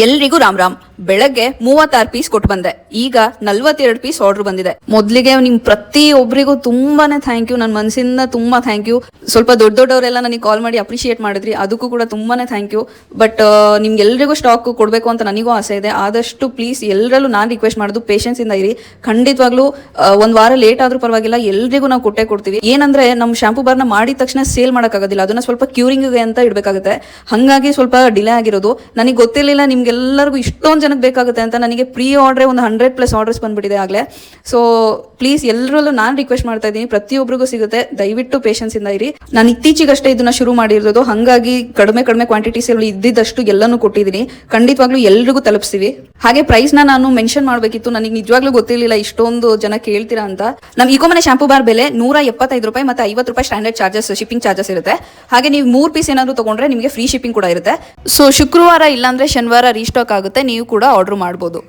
ಎಲ್ರಿಗೂ ರಾಮ್ ರಾಮ್. ಬೆಳಗ್ಗೆ 36 ಪೀಸ್ ಕೊಟ್ಟು ಬಂದೆ, ಈಗ 42 ಪೀಸ್ ಆರ್ಡರ್ ಬಂದಿದೆ. ಮೊದ್ಲಿಗೆ ನಿಮ್ ಪ್ರತಿಯೊಬ್ಬರಿಗೂ ತುಂಬಾನೇ ಥ್ಯಾಂಕ್ ಯು, ನನ್ನ ಮನಸ್ಸಿಂದ ತುಂಬಾ ಥ್ಯಾಂಕ್ ಯು. ಸ್ವಲ್ಪ ದೊಡ್ಡವರೆಲ್ಲ ನನಗೆ ಕಾಲ್ ಮಾಡಿ ಅಪ್ರಿಶಿಯೇಟ್ ಮಾಡಿದ್ರಿ, ಅದಕ್ಕೂ ಕೂಡ ತುಂಬಾನೇ ಥ್ಯಾಂಕ್ ಯು. ಬಟ್ ನಿಮ್ಗೆಲ್ರಿಗೂ ಸ್ಟಾಕ್ ಕೊಡಬೇಕು ಅಂತ ನನಗೂ ಆಸೆ ಇದೆ. ಆದಷ್ಟು ಪ್ಲೀಸ್ ಎಲ್ಲರಲ್ಲೂ ನಾನು ರಿಕ್ವೆಸ್ಟ್ ಮಾಡೋದು ಪೇಷನ್ಸ್ ಇಂದ ಇರಿ. ಖಂಡಿತವಾಗ್ಲೂ ಒಂದ್ ವಾರ ಲೇಟ್ ಆದ್ರೂ ಪರವಾಗಿಲ್ಲ, ಎಲ್ರಿಗೂ ನಾವು ಕೊಟ್ಟೆ ಕೊಡ್ತೀವಿ. ಏನಂದ್ರೆ ನಮ್ಮ ಶಾಂಪೂ ಬಾರ್ನ ಮಾಡಿದ ತಕ್ಷಣ ಸೇಲ್ ಮಾಡೋಕ್ಕಾಗೋದಿಲ್ಲ, ಅದನ್ನ ಸ್ವಲ್ಪ ಕ್ಯೂರಿಂಗ್ ಅಂತ ಇಡಬೇಕಾಗುತ್ತೆ. ಹಂಗಾಗಿ ಸ್ವಲ್ಪ ಡಿಲೇ ಆಗಿರೋದು. ನನಗೆ ಗೊತ್ತಿರಲಿಲ್ಲ ನಿಮ್ಗೆಲ್ಲರಿಗೂ ಇಷ್ಟೊಂದು ಜನಕ್ಕೆ ಬೇಕಾಗುತ್ತೆ ಅಂತ. ನನಗೆ ಪ್ರೀ ಆರ್ಡ್ರೆ ಒಂದು 100+ ಆರ್ಡರ್ಸ್ ಬಂದ್ಬಿಟ್ಟಿದೆ ಆಗಲೇ. ಸೊ ಪ್ಲೀಸ್ ಎಲ್ಲರಲ್ಲೂ ನಾನು ರಿಕ್ವೆಸ್ಟ್ ಮಾಡ್ತಾ ಇದ್ದೀನಿ, ಪ್ರತಿಯೊಬ್ಬರಿಗೂ ಸಿಗುತ್ತೆ, ದಯವಿಟ್ಟು ಪೇಷನ್ಸ್ ಇಂದ ಇರಿ. ನಾನು ಇತ್ತೀಚೆಗಷ್ಟೇ ಇದನ್ನ ಶುರು ಮಾಡಿರೋದು, ಹಂಗಾಗಿ ಕಡಿಮೆ ಕ್ವಾಂಟಿಟೀಸ್ ಇದ್ದಿದ್ದಷ್ಟು ಎಲ್ಲನೂ ಕೊಟ್ಟಿದ್ದೀನಿ. ಖಂಡಿತವಾಗ್ಲೂ ಎಲ್ರಿಗೂ ತಲುಪಿಸ್ತೀವಿ. ಹಾಗೆ ಪ್ರೈಸ್ ನಾನು ಮೆನ್ಷನ್ ಮಾಡಬೇಕಿತ್ತು, ನನಗೆ ನಿಜವಾಗ್ಲೂ ಗೊತ್ತಿರಲಿಲ್ಲ ಇಷ್ಟೊಂದು ಜನ ಕೇಳ್ತೀರಾ ಅಂತ. ನಮ್ಮ ಇಕೋಮನೆ ಶಾಂಪೂ ಬಾರ್ ಬೆಲೆ 175 ರೂಪಾಯಿ ಮತ್ತೆ 50 ರೂಪಾಯಿ ಸ್ಟ್ಯಾಂಡರ್ಡ್ ಚಾರ್ಜಸ್, ಶಿಪ್ಪಿಂಗ್ ಚಾರ್ಜಸ್ ಇರುತ್ತೆ. ಹಾಗೆ ನೀವು 3 ಪೀಸ್ ಏನಾದ್ರು ತಗೊಂಡ್ರೆ ನಿಮಗೆ ಫ್ರೀ ಶಿಪ್ಪಿಂಗ್ ಕೂಡ ಇರುತ್ತೆ. ಸೊ ಶುಕ್ರವಾರ ಇಲ್ಲಾಂದ್ರೆ ಶನಿವಾರ ರೀಸ್ಟಾಕ್ ಆಗುತ್ತೆ, ನೀವು ಕೂಡ ಆರ್ಡರ್ ಮಾಡ್ಬೋದು.